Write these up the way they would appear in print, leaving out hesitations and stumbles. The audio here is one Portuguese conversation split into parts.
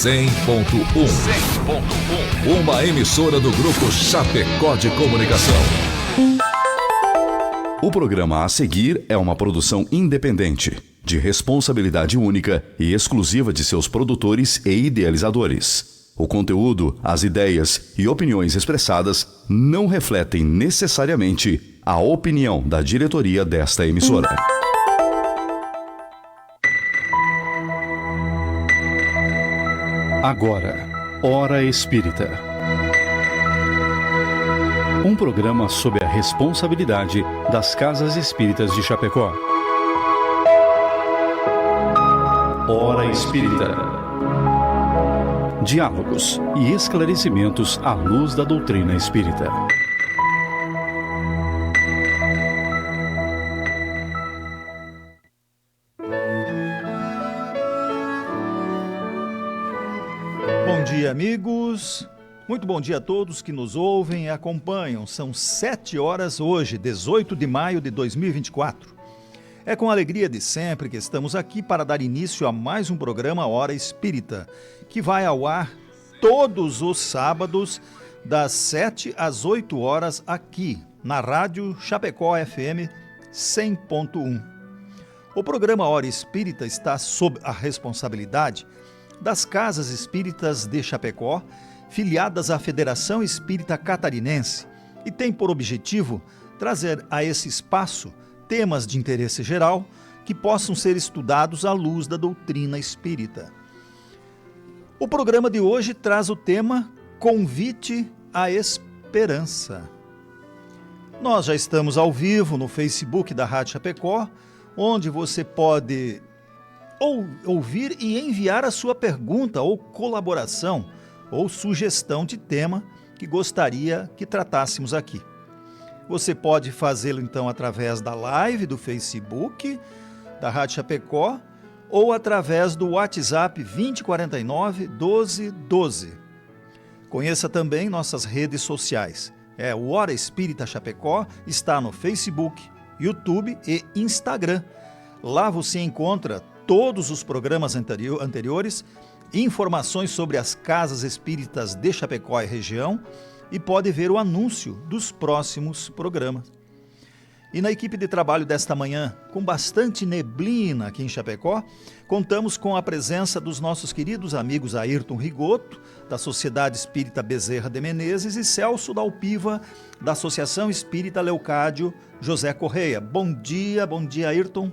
100.1. Uma emissora do Grupo Chapecó de Comunicação. O programa a seguir é uma produção independente, de responsabilidade única e exclusiva de seus produtores e idealizadores. O conteúdo, as ideias e opiniões expressadas não refletem necessariamente a opinião da diretoria desta emissora. Agora, Hora Espírita. Um programa sob a responsabilidade das Casas Espíritas de Chapecó. Hora Espírita. Diálogos e esclarecimentos à luz da doutrina espírita. Bom dia, amigos. Muito bom dia a todos que nos ouvem e acompanham. São 7 horas hoje, 18 de maio de 2024. É com alegria de sempre que estamos aqui para dar início a mais um programa Hora Espírita, que vai ao ar todos os sábados, das 7 às 8 horas, aqui na Rádio Chapecó FM 100.1. O programa Hora Espírita está sob a responsabilidade das Casas Espíritas de Chapecó, filiadas à Federação Espírita Catarinense, e tem por objetivo trazer a esse espaço temas de interesse geral que possam ser estudados à luz da doutrina espírita. O programa de hoje traz o tema Convite à Esperança. Nós já estamos ao vivo no Facebook da Rádio Chapecó, onde você pode ouvir e enviar a sua pergunta ou colaboração ou sugestão de tema que gostaria que tratássemos aqui. Você pode fazê-lo então através da live do Facebook da Rádio Chapecó ou através do WhatsApp 2049 1212. Conheça também nossas redes sociais. O Hora Espírita Chapecó está no Facebook, YouTube e Instagram. Lá você encontra todos os programas anteriores, informações sobre as casas espíritas de Chapecó e região e pode ver o anúncio dos próximos programas. E na equipe de trabalho desta manhã, com bastante neblina aqui em Chapecó, contamos com a presença dos nossos queridos amigos Ayrton Rigoto, da Sociedade Espírita Bezerra de Menezes, e Celso Dalpiva, da Associação Espírita Leocádio José Correia. Bom dia Ayrton.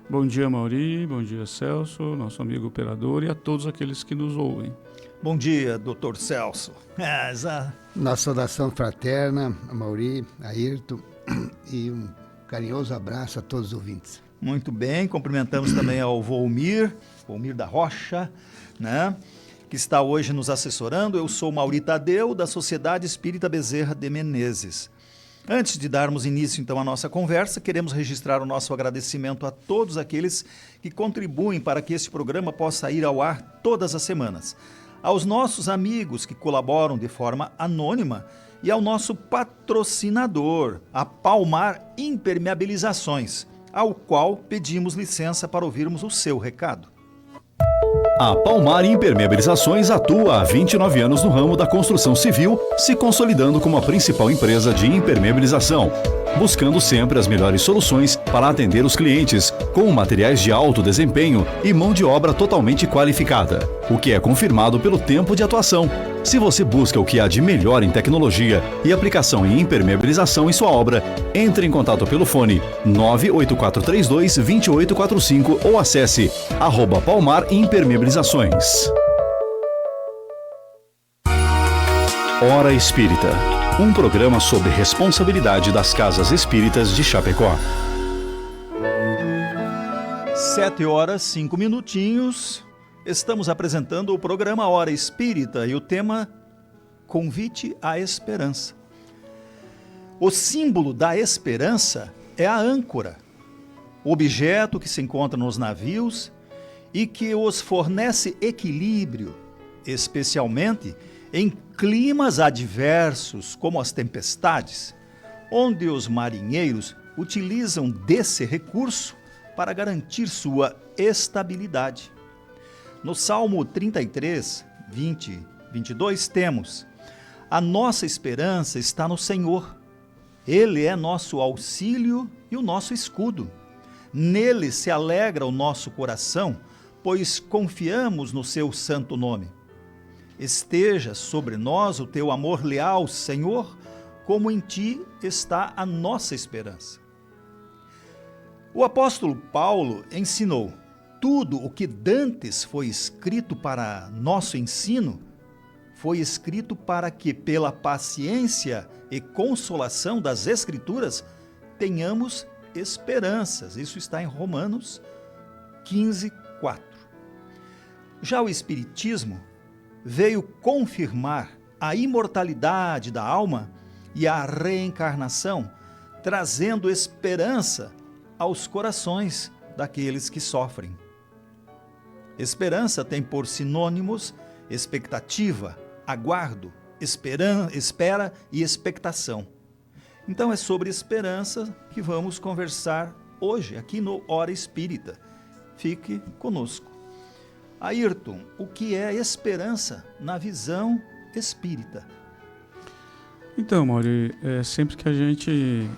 Bom dia, Mauri, bom dia, Celso, nosso amigo operador, e a todos aqueles que nos ouvem. Bom dia, doutor Celso. Nossa saudação fraterna a Mauri, a Ayrton, e um carinhoso abraço a todos os ouvintes. Muito bem, cumprimentamos também ao Volmir da Rocha, né, que está hoje nos assessorando. Eu sou Mauri Tadeu, da Sociedade Espírita Bezerra de Menezes. Antes de darmos início, então, à nossa conversa, queremos registrar o nosso agradecimento a todos aqueles que contribuem para que este programa possa ir ao ar todas as semanas. Aos nossos amigos que colaboram de forma anônima e ao nosso patrocinador, a Palmar Impermeabilizações, ao qual pedimos licença para ouvirmos o seu recado. A Palmar Impermeabilizações atua há 29 anos no ramo da construção civil, se consolidando como a principal empresa de impermeabilização, buscando sempre as melhores soluções para atender os clientes, com materiais de alto desempenho e mão de obra totalmente qualificada, o que é confirmado pelo tempo de atuação. Se você busca o que há de melhor em tecnologia e aplicação em impermeabilização em sua obra, entre em contato pelo fone 98432-2845 ou acesse @Palmar Impermeabilizações. Hora Espírita, um programa sob responsabilidade das Casas Espíritas de Chapecó. 7 horas, 5 minutinhos. Estamos apresentando o programa Hora Espírita e o tema Convite à Esperança. O símbolo da esperança é a âncora, objeto que se encontra nos navios e que os fornece equilíbrio, especialmente em climas adversos como as tempestades, onde os marinheiros utilizam desse recurso para garantir sua estabilidade. No Salmo 33, 20, 22, temos: a nossa esperança está no Senhor. Ele é nosso auxílio e o nosso escudo. Nele se alegra o nosso coração, pois confiamos no seu santo nome. Esteja sobre nós o teu amor leal, Senhor, como em ti está a nossa esperança. O apóstolo Paulo ensinou: tudo o que dantes foi escrito para nosso ensino, foi escrito para que, pela paciência e consolação das Escrituras, tenhamos esperanças. Isso está em Romanos 15, 4. Já o Espiritismo veio confirmar a imortalidade da alma e a reencarnação, trazendo esperança aos corações daqueles que sofrem. Esperança tem por sinônimos expectativa, aguardo, espera e expectação. Então é sobre esperança que vamos conversar hoje, aqui no Hora Espírita. Fique conosco. Ayrton, o que é esperança na visão espírita? Então, Mauri, sempre que a gente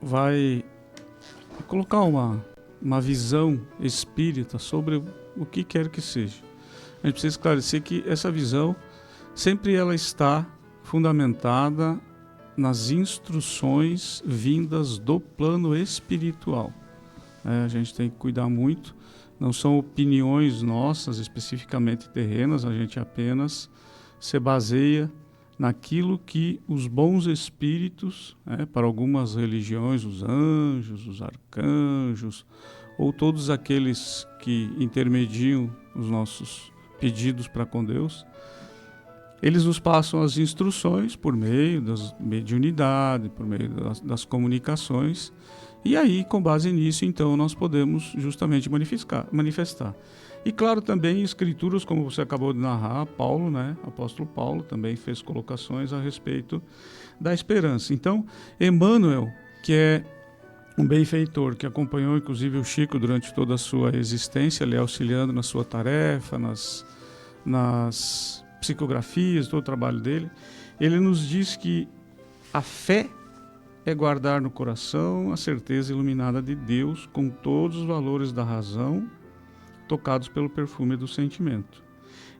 vai colocar uma visão espírita sobre o que quer que seja, a gente precisa esclarecer que essa visão sempre ela está fundamentada nas instruções vindas do plano espiritual. A gente tem que cuidar muito, não são opiniões nossas especificamente terrenas, a gente apenas se baseia naquilo que os bons espíritos, para algumas religiões, os anjos, os arcanjos, ou todos aqueles que intermediam os nossos pedidos para com Deus, eles nos passam as instruções por meio das mediunidade, por meio das comunicações, e aí, com base nisso, então, nós podemos justamente manifestar. E claro, também escrituras, como você acabou de narrar, Paulo, apóstolo Paulo, também fez colocações a respeito da esperança. Então, Emmanuel, que é um benfeitor, que acompanhou inclusive o Chico durante toda a sua existência, lhe auxiliando na sua tarefa, nas psicografias, todo o trabalho dele, ele nos diz que a fé é guardar no coração a certeza iluminada de Deus com todos os valores da razão, tocados pelo perfume do sentimento.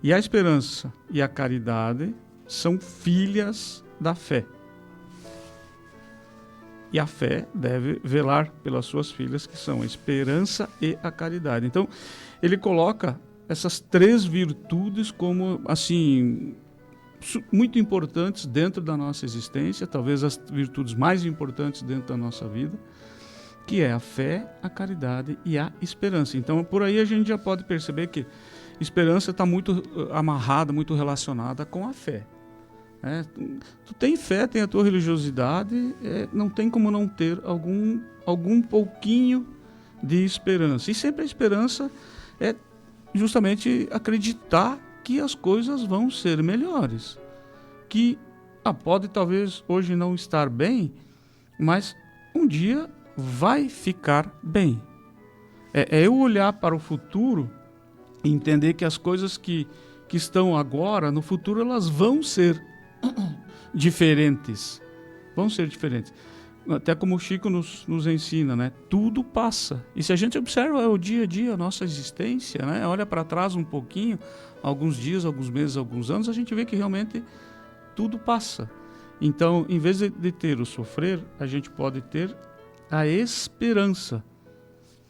E a esperança e a caridade são filhas da fé. E a fé deve velar pelas suas filhas, que são a esperança e a caridade. Então, ele coloca essas três virtudes como, assim, muito importantes dentro da nossa existência, talvez as virtudes mais importantes dentro da nossa vida, que é a fé, a caridade e a esperança. Então, por aí a gente já pode perceber que esperança está muito amarrada, muito relacionada com a fé. Tu tem fé, tem a tua religiosidade, não tem como não ter algum pouquinho de esperança. E sempre a esperança é justamente acreditar que as coisas vão ser melhores. Que pode talvez hoje não estar bem, mas um dia vai ficar bem. É eu olhar para o futuro e entender que as coisas que estão agora, no futuro, elas vão ser diferentes. Vão ser diferentes. Até como o Chico nos ensina, tudo passa. E se a gente observa o dia a dia, a nossa existência, olha para trás um pouquinho, alguns dias, alguns meses, alguns anos, a gente vê que realmente tudo passa. Então, em vez de ter o sofrer, a gente pode ter a esperança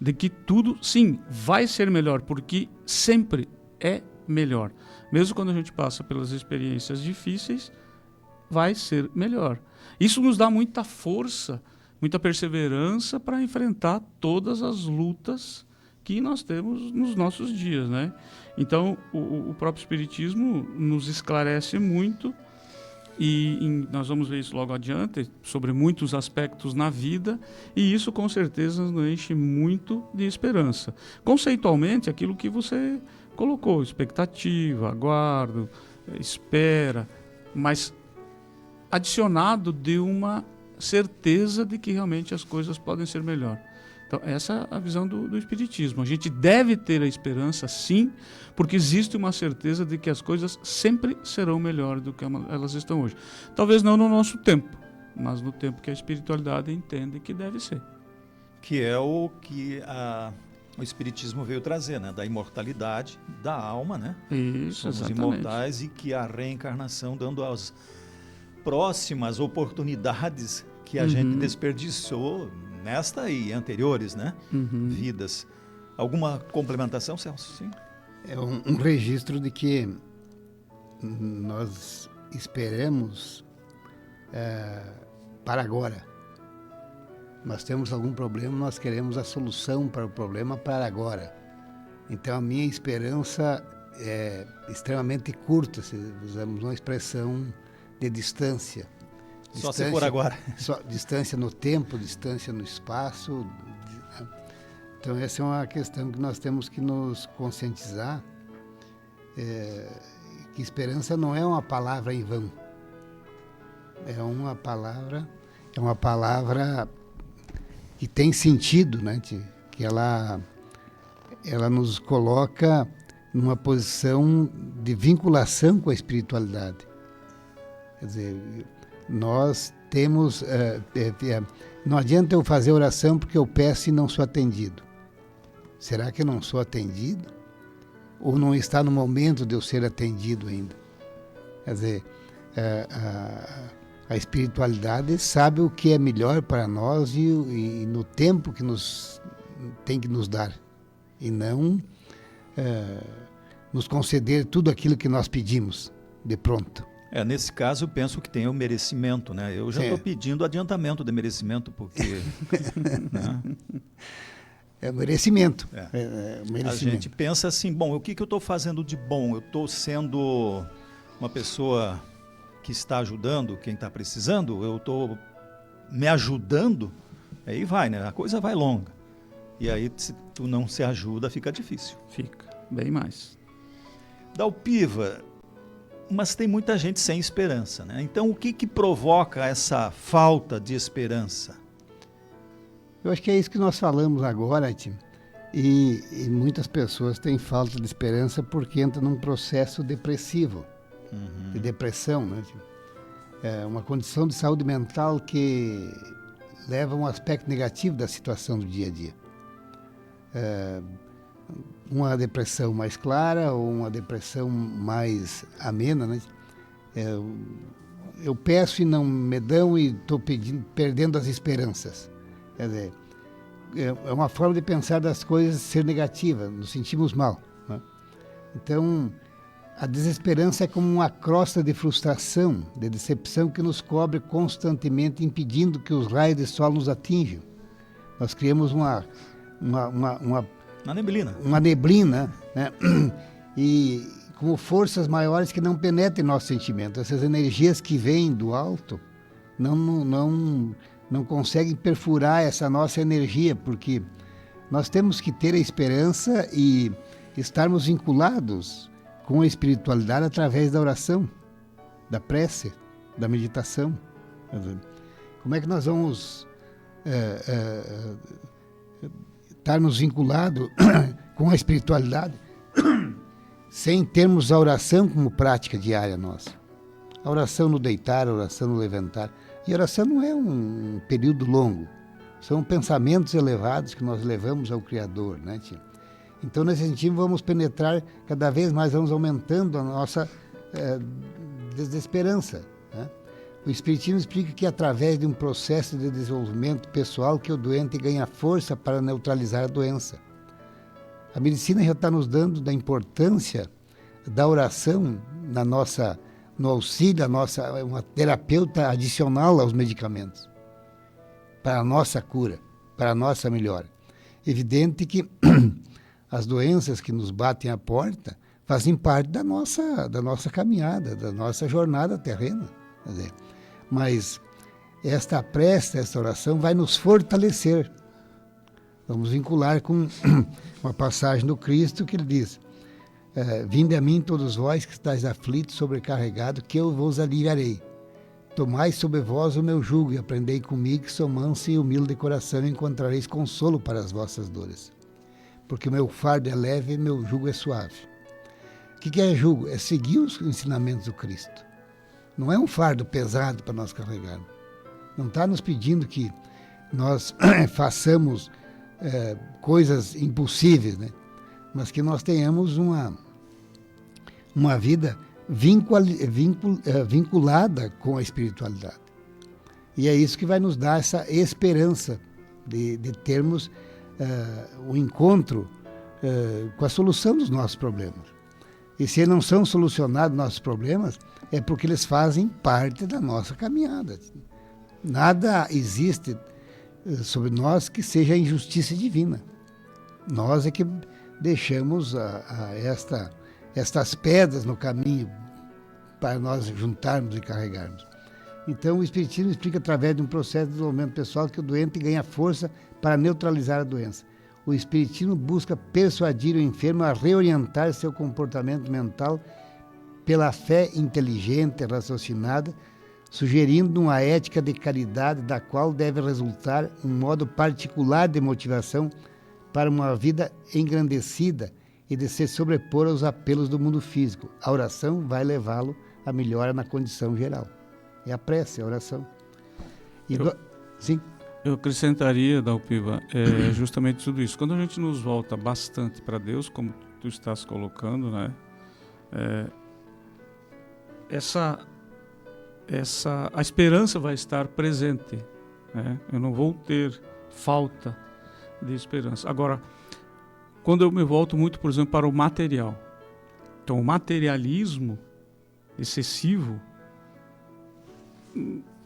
de que tudo, sim, vai ser melhor, porque sempre é melhor. Mesmo quando a gente passa pelas experiências difíceis, vai ser melhor. Isso nos dá muita força, muita perseverança para enfrentar todas as lutas que nós temos nos nossos dias, Então, o próprio Espiritismo nos esclarece muito e nós vamos ver isso logo adiante, sobre muitos aspectos na vida, e isso com certeza nos enche muito de esperança. Conceitualmente, aquilo que você colocou, expectativa, aguardo, espera, mas adicionado de uma certeza de que realmente as coisas podem ser melhor. Então, essa é a visão do Espiritismo. A gente deve ter a esperança, sim, porque existe uma certeza de que as coisas sempre serão melhores do que elas estão hoje. Talvez não no nosso tempo, mas no tempo que a espiritualidade entende que deve ser. Que é o que o Espiritismo veio trazer, né? Da imortalidade da alma, né? Isso, Somos exatamente. imortais e que a reencarnação dando as próximas oportunidades que a gente desperdiçou nesta e anteriores, né? Vidas. Alguma complementação, Celso? Sim. É um registro de que nós esperamos para agora. Nós temos algum problema, nós queremos a solução para o problema para agora. Então a minha esperança é extremamente curta, se usamos uma expressão de distância. Só se for agora. Distância no tempo, distância no espaço. Então essa é uma questão que nós temos que nos conscientizar, que esperança não é uma palavra em vão. É uma palavra que tem sentido, né? Que ela nos coloca numa posição de vinculação com a espiritualidade. Quer dizer, nós temos... não adianta eu fazer oração porque eu peço e não sou atendido. Será que eu não sou atendido? Ou não está no momento de eu ser atendido ainda? Quer dizer, a espiritualidade sabe o que é melhor para nós e no tempo que tem que nos dar. E não nos conceder tudo aquilo que nós pedimos de pronto. Nesse caso, eu penso que tem o merecimento, né? Eu já estou pedindo adiantamento de merecimento, porque... né? É merecimento. Merecimento. A gente pensa assim, bom, o que eu estou fazendo de bom? Eu estou sendo uma pessoa que está ajudando quem está precisando? Eu estou me ajudando? Aí vai, né? A coisa vai longa. E aí, se tu não se ajuda, fica difícil. Fica, bem mais. Dalpiva, mas tem muita gente sem esperança, né? Então, o que provoca essa falta de esperança? Eu acho que é isso que nós falamos agora, Tim. E muitas pessoas têm falta de esperança porque entram num processo depressivo, de depressão, né, Tim? É uma condição de saúde mental que leva a um aspecto negativo da situação do dia a dia. Uma depressão mais clara ou uma depressão mais amena, né? Eu peço e não me dão e estou perdendo as esperanças. Quer dizer, é uma forma de pensar das coisas ser negativa, nos sentimos mal, né? Então, a desesperança é como uma crosta de frustração, de decepção que nos cobre constantemente, impedindo que os raios de sol nos atinjam. Nós criamos uma neblina, né? E como forças maiores que não penetrem nosso sentimento. Essas energias que vêm do alto não conseguem perfurar essa nossa energia, porque nós temos que ter a esperança e estarmos vinculados com a espiritualidade através da oração, da prece, da meditação. Como é que nós vamos estarmos vinculados com a espiritualidade sem termos a oração como prática diária nossa? A oração no deitar, a oração no levantar. E a oração não é um período longo. São pensamentos elevados que nós levamos ao Criador, né, tia? Então, nesse sentido, vamos penetrar cada vez mais, vamos aumentando a nossa desesperança, né? O Espiritismo explica que através de um processo de desenvolvimento pessoal que o doente ganha força para neutralizar a doença. A medicina já está nos dando da importância da oração no auxílio, uma terapeuta adicional aos medicamentos, para a nossa cura, para a nossa melhora. Evidente que as doenças que nos batem à porta fazem parte da nossa caminhada, da nossa jornada terrena. Quer dizer, mas esta prece, esta oração vai nos fortalecer. Vamos vincular com uma passagem do Cristo que ele diz: vinde a mim todos vós que estáis aflitos, sobrecarregados, que eu vos aliviarei. Tomai sobre vós o meu jugo e aprendei comigo, que sou manso e humilde de coração, e encontrareis consolo para as vossas dores. Porque o meu fardo é leve e meu jugo é suave. O que é jugo? É seguir os ensinamentos do Cristo. Não é um fardo pesado para nós carregarmos. Não está nos pedindo que nós façamos coisas impossíveis, né? Mas que nós tenhamos uma vida vinculada com a espiritualidade. E é isso que vai nos dar essa esperança de termos o encontro com a solução dos nossos problemas. E se não são solucionados nossos problemas, é porque eles fazem parte da nossa caminhada. Nada existe sobre nós que seja injustiça divina. Nós é que deixamos estas pedras no caminho para nós juntarmos e carregarmos. Então o Espiritismo explica através de um processo de desenvolvimento pessoal que o doente ganha força para neutralizar a doença. O Espiritismo busca persuadir o enfermo a reorientar seu comportamento mental pela fé inteligente, raciocinada, sugerindo uma ética de caridade da qual deve resultar um modo particular de motivação para uma vida engrandecida e de se sobrepor aos apelos do mundo físico. A oração vai levá-lo à melhora na condição geral. É a prece, a oração. Sim? Eu acrescentaria, Dalpiva, justamente tudo isso. Quando a gente nos volta bastante para Deus, como tu estás colocando, né? A esperança vai estar presente, né? Eu não vou ter falta de esperança. Agora, quando eu me volto muito, por exemplo, para o material, então o materialismo excessivo,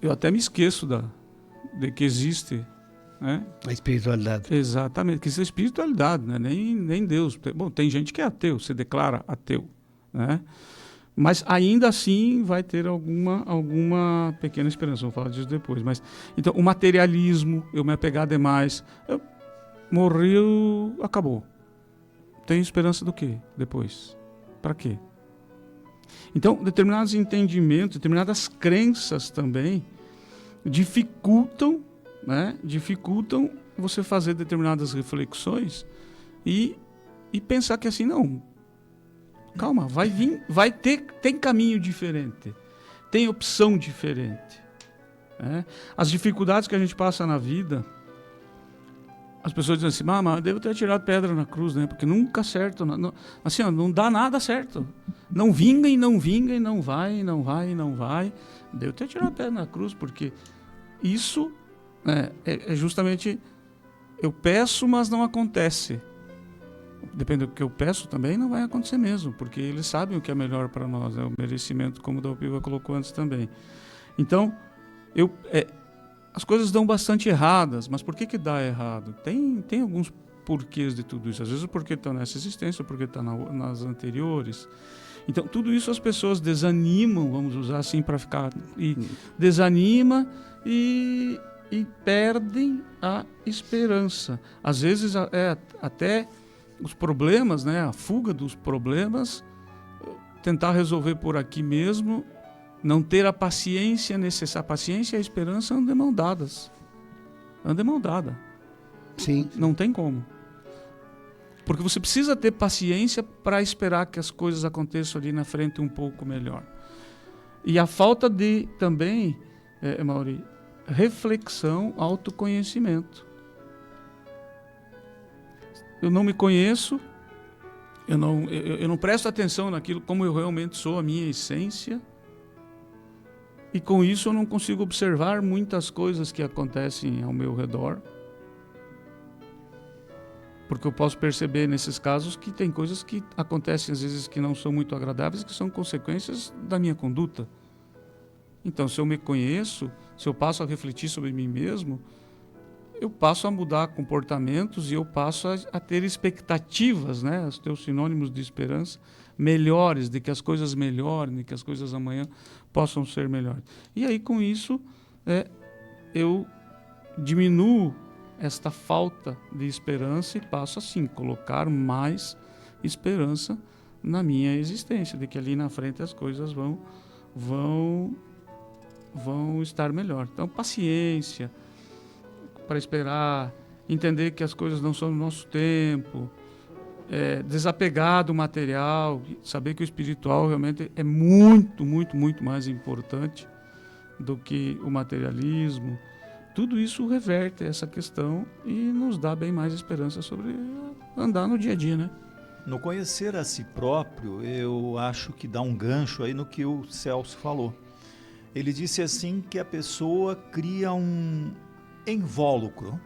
eu até me esqueço de que existe, né? A espiritualidade. Exatamente, que existe a espiritualidade, né? Nem Deus. Bom, tem gente que é ateu, se declara ateu, né? Mas ainda assim vai ter alguma pequena esperança, vamos falar disso depois. Mas, então, o materialismo, eu me apegar demais, morreu, acabou. Tenho esperança do quê depois? Para quê? Então, determinados entendimentos, determinadas crenças também dificultam, né? Dificultam você fazer determinadas reflexões e pensar que assim, não, calma, vai vir, tem caminho diferente, tem opção diferente, né? As dificuldades que a gente passa na vida, as pessoas dizem assim, mas eu devo ter tirado pedra na cruz, né? Porque nunca acerta, assim, não dá nada certo, não vinga e não vinga e não vai, devo ter tirado pedra na cruz, porque isso é justamente, eu peço, mas não acontece. Depende do que eu peço também, não vai acontecer mesmo, porque eles sabem o que é melhor para nós, o merecimento, como o Dalpiva colocou antes também. Então, as coisas dão bastante erradas, mas por que dá errado? Tem alguns porquês de tudo isso. Às vezes o porquê está nessa existência, o porquê está nas anteriores. Então, tudo isso as pessoas desanimam, vamos usar assim para ficar... Desanima e perdem a esperança. Às vezes, até os problemas, né, a fuga dos problemas, tentar resolver por aqui mesmo, não ter a paciência necessária. A paciência e a esperança andam de mão dadas. Andam de mão dada. Sim. Não tem como. Porque você precisa ter paciência para esperar que as coisas aconteçam ali na frente um pouco melhor. E a falta de, também, Mauri, reflexão, autoconhecimento. Eu não me conheço, eu não presto atenção naquilo como eu realmente sou, a minha essência, e com isso eu não consigo observar muitas coisas que acontecem ao meu redor, porque eu posso perceber nesses casos que tem coisas que acontecem às vezes que não são muito agradáveis, que são consequências da minha conduta. Então, se eu me conheço, se eu passo a refletir sobre mim mesmo, eu passo a mudar comportamentos e eu passo a ter expectativas, né? Os teus sinônimos de esperança melhores, de que as coisas melhorem, de que as coisas amanhã possam ser melhores. E aí, com isso, eu diminuo esta falta de esperança e passo, assim, colocar mais esperança na minha existência, de que ali na frente as coisas vão vão estar melhor. Então, paciência para esperar, entender que as coisas não são no nosso tempo, desapegar do material, saber que o espiritual realmente é muito, muito, muito mais importante do que o materialismo. Tudo isso reverte essa questão e nos dá bem mais esperança sobre andar no dia a dia, né? No conhecer a si próprio, eu acho que dá um gancho aí no que o Celso falou. Ele disse assim que a pessoa cria um invólucro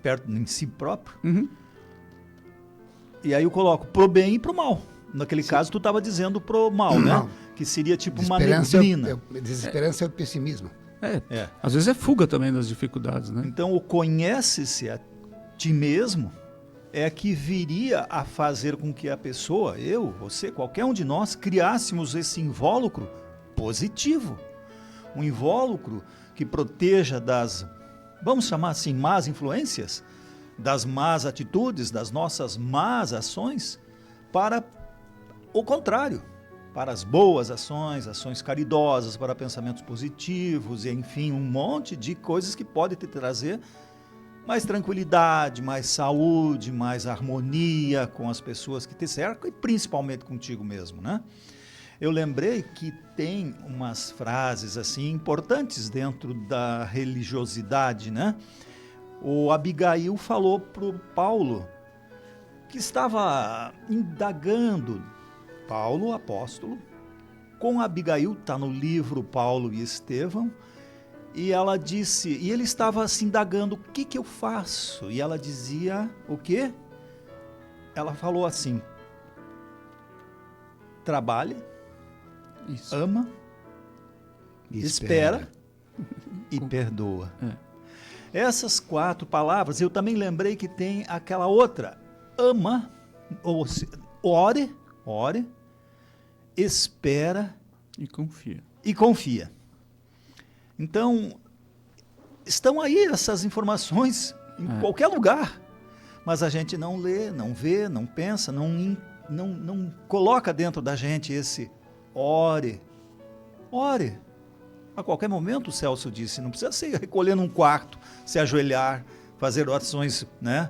perto em si próprio. Uhum. E aí eu coloco pro bem e pro mal. Naquele caso, tu estava dizendo pro mal, né? Que seria tipo uma neblina. Desesperança é o pessimismo. Às vezes é fuga também das dificuldades, né? Então, o conhece-se a ti mesmo é que viria a fazer com que a pessoa, eu, você, qualquer um de nós, criássemos esse invólucro positivo. Um invólucro que proteja das, vamos chamar assim, más influências, das más atitudes, das nossas más ações, para o contrário, para as boas ações, ações caridosas, para pensamentos positivos, e, enfim, um monte de coisas que podem te trazer mais tranquilidade, mais saúde, mais harmonia com as pessoas que te cercam e principalmente contigo mesmo, né? Eu lembrei que tem umas frases assim importantes dentro da religiosidade, né? O Abigail falou para o Paulo, que estava indagando, Paulo, apóstolo, com Abigail, está no livro Paulo e Estevão, e ela disse, e ele estava se indagando, o que eu faço? E ela dizia, o quê? Ela falou assim, trabalha, Isso. ama, espera e perdoa. Essas 4 palavras, eu também lembrei que tem aquela outra, ama, ou ore, espera e confia. Então, estão aí essas informações em qualquer lugar, mas a gente não lê, não vê, não pensa, não coloca dentro da gente esse ore. A qualquer momento, o Celso disse, não precisa se recolher num quarto, se ajoelhar, fazer orações, né,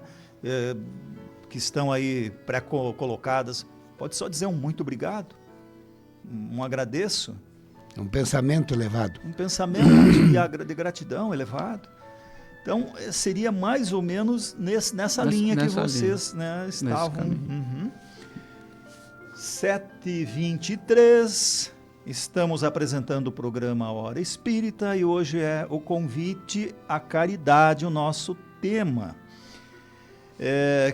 que estão aí pré-colocadas. Pode só dizer um muito obrigado, um agradeço. Um pensamento elevado. Um pensamento de gratidão elevado. Então, seria mais ou menos nessa linha que vocês, né, estavam. 7h23, estamos apresentando o programa Hora Espírita e hoje é o convite à caridade, o nosso tema.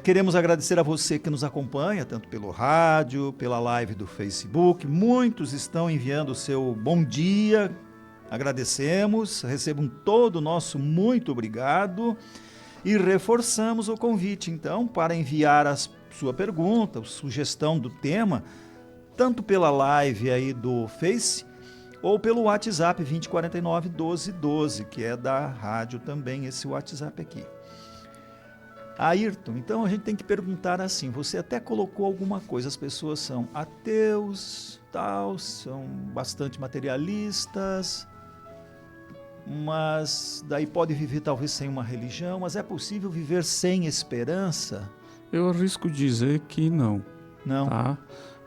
Queremos agradecer a você que nos acompanha, tanto pelo rádio, pela live do Facebook. Muitos estão enviando o seu bom dia, agradecemos, recebam todo o nosso muito obrigado e reforçamos o convite, então, para enviar a sua pergunta, a sugestão do tema, tanto pela live aí do Face ou pelo WhatsApp 2049 1212, que é da rádio também, esse WhatsApp aqui. Ayrton, então a gente tem que perguntar assim, você até colocou alguma coisa, as pessoas são ateus, tal, são bastante materialistas, mas daí pode viver talvez sem uma religião, mas é possível viver sem esperança? Eu arrisco dizer que não. Não. Tá?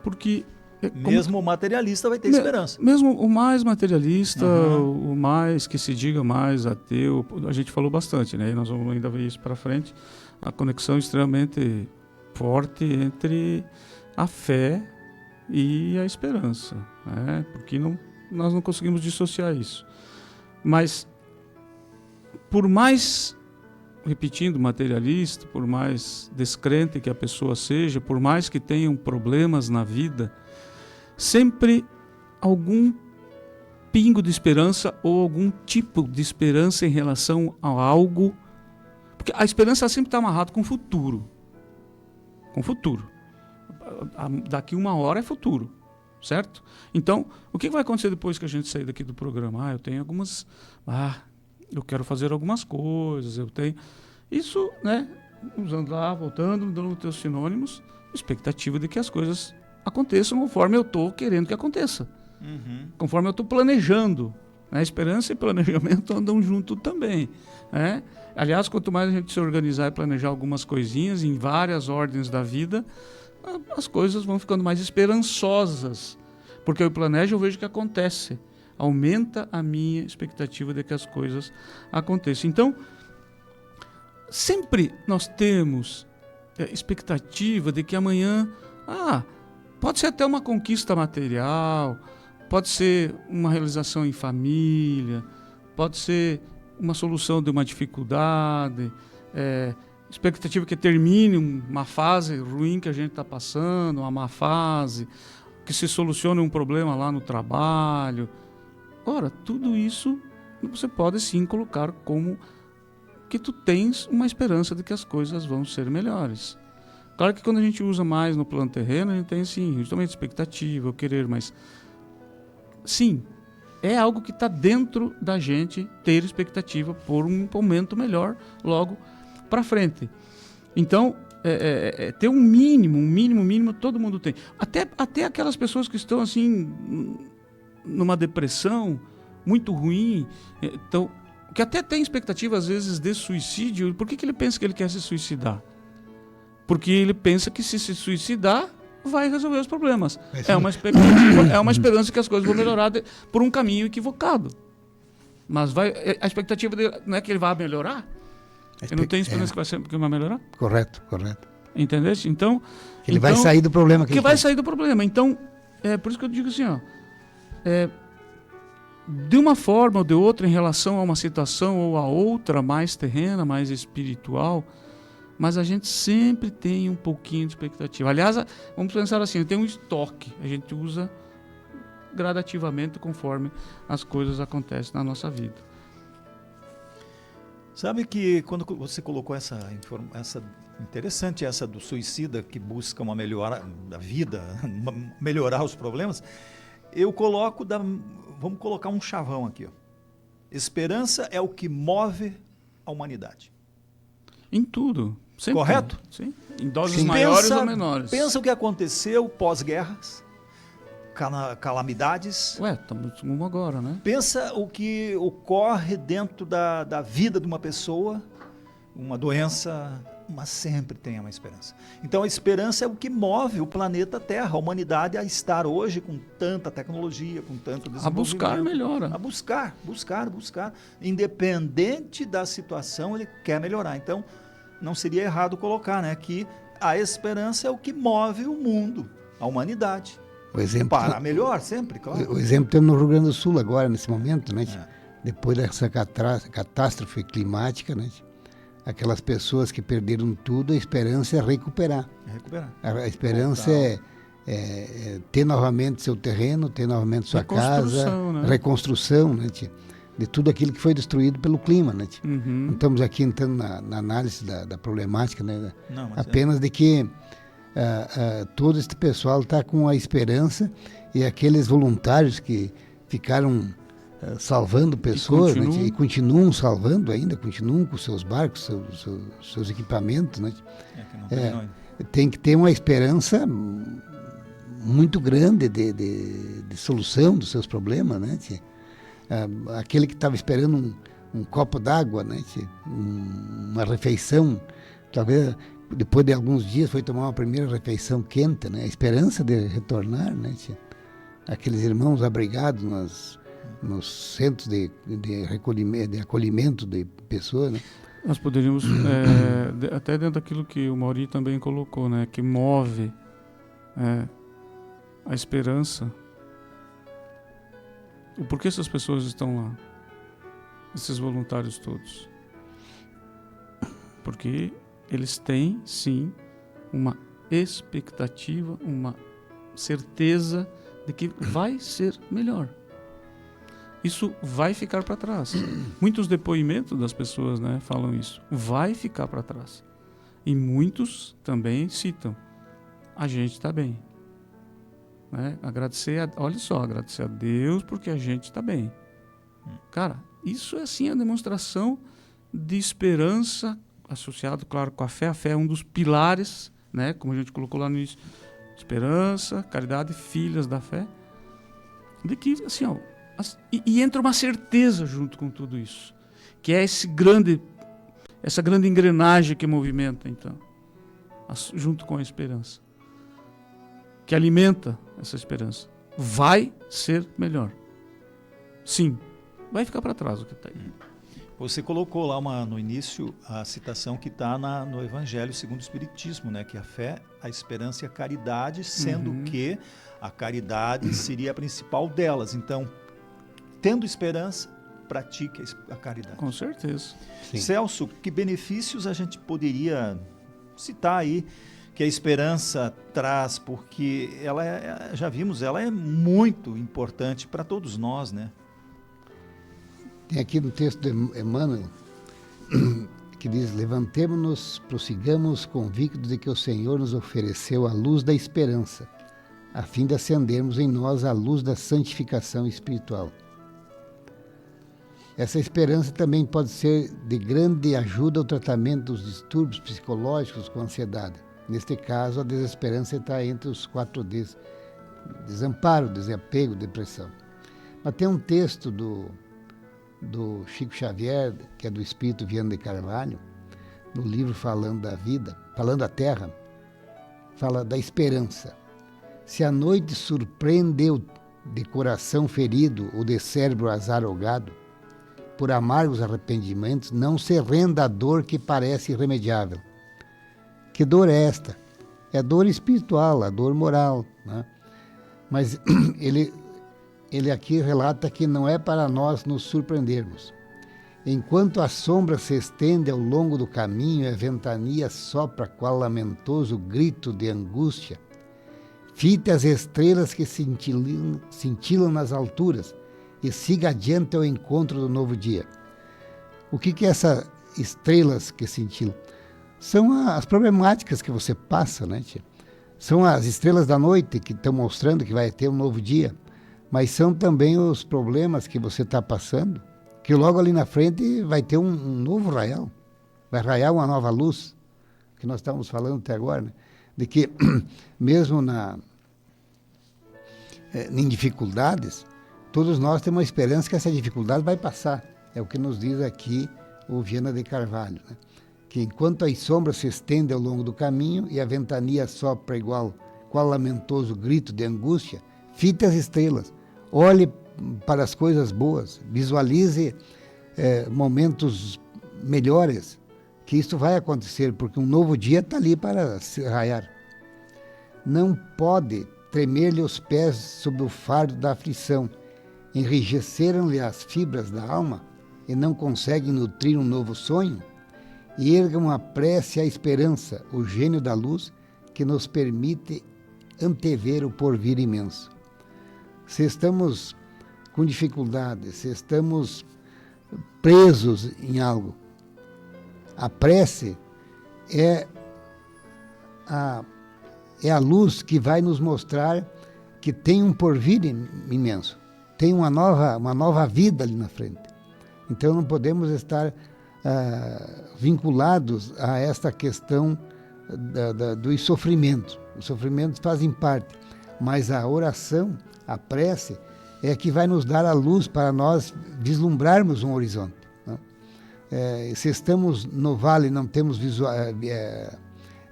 Porque... Mesmo o materialista vai ter esperança. Mesmo o mais materialista, o mais que se diga mais ateu, a gente falou bastante, né? E nós vamos ainda ver isso para frente, a conexão extremamente forte entre a fé e a esperança, né? Porque nós não conseguimos dissociar isso. Mas, por mais, repetindo, materialista, por mais descrente que a pessoa seja, por mais que tenham problemas na vida, sempre algum pingo de esperança ou algum tipo de esperança em relação a algo, porque a esperança sempre está amarrada com o futuro. Com o futuro. Daqui 1 hora é futuro, certo? Então, o que vai acontecer depois que a gente sair daqui do programa? Eu tenho algumas... eu quero fazer algumas coisas, eu tenho... Isso, né? Usando lá, voltando, dando os teus sinônimos, expectativa de que as coisas aconteçam conforme eu estou querendo que aconteça. conforme eu estou planejando. Né? Esperança e planejamento andam junto também. Né? Aliás, quanto mais a gente se organizar e planejar algumas coisinhas em várias ordens da vida, as coisas vão ficando mais esperançosas. Porque eu planejo, eu vejo que acontece. Aumenta a minha expectativa de que as coisas aconteçam. Então, sempre nós temos expectativa de que amanhã, pode ser até uma conquista material, pode ser uma realização em família, pode ser uma solução de uma dificuldade, expectativa que termine uma fase ruim que a gente está passando, uma má fase, que se solucione um problema lá no trabalho. Ora, tudo isso você pode sim colocar como que tu tens uma esperança de que as coisas vão ser melhores. Claro que quando a gente usa mais no plano terreno, a gente tem sim, justamente expectativa, o querer, mas sim, é algo que está dentro da gente ter expectativa por um momento melhor logo para frente. Então, ter um mínimo, todo mundo tem. Até aquelas pessoas que estão assim numa depressão muito ruim, então, que até tem expectativa às vezes de suicídio. Por que ele pensa que ele quer se suicidar? Porque ele pensa que se suicidar vai resolver os problemas. É uma expectativa, é uma esperança que as coisas vão melhorar por um caminho equivocado. Mas a expectativa dele não é que ele vai melhorar? Ele não tem esperança que vai melhorar? Correto. Entendesse? Então, ele vai sair do problema. Que vai sair do problema. Então, por isso que eu digo assim, de uma forma ou de outra, em relação a uma situação ou a outra mais terrena, mais espiritual, mas a gente sempre tem um pouquinho de expectativa. Aliás, vamos pensar assim, tem um estoque, a gente usa gradativamente conforme as coisas acontecem na nossa vida. Sabe que quando você colocou essa interessante, essa do suicida que busca uma melhora da vida, melhorar os problemas, eu coloco, vamos colocar um chavão aqui. Esperança é o que move a humanidade. Em tudo. Sempre. Correto? Sim. Em doses maiores ou menores. Pensa o que aconteceu pós-guerras, calamidades. Estamos como agora, né? Pensa o que ocorre dentro da vida de uma pessoa, uma doença, mas sempre tem uma esperança. Então a esperança é o que move o planeta Terra, a humanidade a estar hoje com tanta tecnologia, com tanto desenvolvimento. A buscar melhora. A buscar. Independente da situação, ele quer melhorar. Então não seria errado colocar, né, que a esperança é o que move o mundo, a humanidade. O exemplo, para melhor sempre, claro. O exemplo temos no Rio Grande do Sul agora, nesse momento, né? Depois dessa catástrofe climática, né? Aquelas pessoas que perderam tudo, a esperança é recuperar. A esperança é ter novamente seu terreno, ter novamente sua casa, né? Reconstrução, né? De tudo aquilo que foi destruído pelo clima, né? Uhum. Não estamos aqui entrando na análise da problemática, né? Apenas de que todo este pessoal está com a esperança, e aqueles voluntários que ficaram salvando pessoas, e continuam salvando ainda, continuam com seus barcos, seus equipamentos, né? Tem que ter uma esperança muito grande de solução dos seus problemas, né? Aquele que estava esperando um copo d'água, né? Uma refeição, talvez depois de alguns dias foi tomar uma primeira refeição quente, né? A esperança de retornar, né? Aqueles irmãos abrigados nos centros de recolhimento, de acolhimento de pessoas, né? Nós poderíamos, até dentro daquilo que o Mauri também colocou, né? Que move a esperança. O porquê essas pessoas estão lá? Esses voluntários todos. Porque eles têm, sim, uma expectativa, uma certeza de que vai ser melhor. Isso vai ficar para trás. Muitos depoimentos das pessoas, né, falam isso. Vai ficar para trás. E muitos também citam: a gente está bem. Né? Agradecer a Deus porque a gente está bem. Cara, isso é assim a demonstração de esperança, associado, claro, com a fé. A fé é um dos pilares, né, como a gente colocou lá no início. Esperança, caridade, filhas da fé. De que, assim, ó, e entra uma certeza junto com tudo isso, que é essa grande engrenagem que movimenta, então, junto com a esperança, que alimenta essa esperança. Vai ser melhor. Sim, vai ficar para trás o que está aí. Você colocou lá no início a citação que está no Evangelho segundo o Espiritismo, né? Que a fé, a esperança e a caridade, sendo que a caridade seria a principal delas. Então, tendo esperança, pratique a caridade. Com certeza. Sim. Celso, que benefícios a gente poderia citar aí que a esperança traz? Porque já vimos, ela é muito importante para todos nós, né? Tem aqui no texto de Emmanuel, que diz: levantemo-nos, prossigamos convictos de que o Senhor nos ofereceu a luz da esperança, a fim de acendermos em nós a luz da santificação espiritual. Essa esperança também pode ser de grande ajuda ao tratamento dos distúrbios psicológicos com ansiedade. Neste caso, a desesperança está entre os 4 Ds: desamparo, desapego, depressão. Mas tem um texto do Chico Xavier, que é do Espírito Viana de Carvalho, no livro Falando da Vida, Falando da Terra, fala da esperança. Se a noite surpreendeu de coração ferido ou de cérebro azarogado, por amargos arrependimentos, não se renda à dor que parece irremediável. Que dor é esta? É a dor espiritual, a dor moral, né? Mas ele aqui relata que não é para nós nos surpreendermos. Enquanto a sombra se estende ao longo do caminho e a ventania sopra qual lamentoso grito de angústia, fite as estrelas que cintilam nas alturas e siga adiante ao encontro do novo dia. O que é essas estrelas que cintilam? São as problemáticas que você passa, né, tia? São as estrelas da noite que estão mostrando que vai ter um novo dia. Mas são também os problemas que você está passando, que logo ali na frente vai ter um novo raiar, vai raiar uma nova luz, que nós estávamos falando até agora, né? De que mesmo em dificuldades, todos nós temos uma esperança que essa dificuldade vai passar. É o que nos diz aqui o Viana de Carvalho, né? Que enquanto as sombras se estendem ao longo do caminho e a ventania sopra qual lamentoso grito de angústia, fite as estrelas, olhe para as coisas boas, visualize momentos melhores, que isso vai acontecer, porque um novo dia está ali para se raiar. Não pode tremer-lhe os pés sob o fardo da aflição, enrijeceram-lhe as fibras da alma e não conseguem nutrir um novo sonho, e ergam a prece à esperança, o gênio da luz, que nos permite antever o porvir imenso. Se estamos com dificuldades, se estamos presos em algo, a prece é a luz que vai nos mostrar que tem um porvir imenso, tem uma nova vida ali na frente. Então não podemos estar vinculados a esta questão dos sofrimentos. Os sofrimentos fazem parte, mas a oração, a prece, é a que vai nos dar a luz para nós vislumbrarmos um horizonte, né? Se estamos no vale e não temos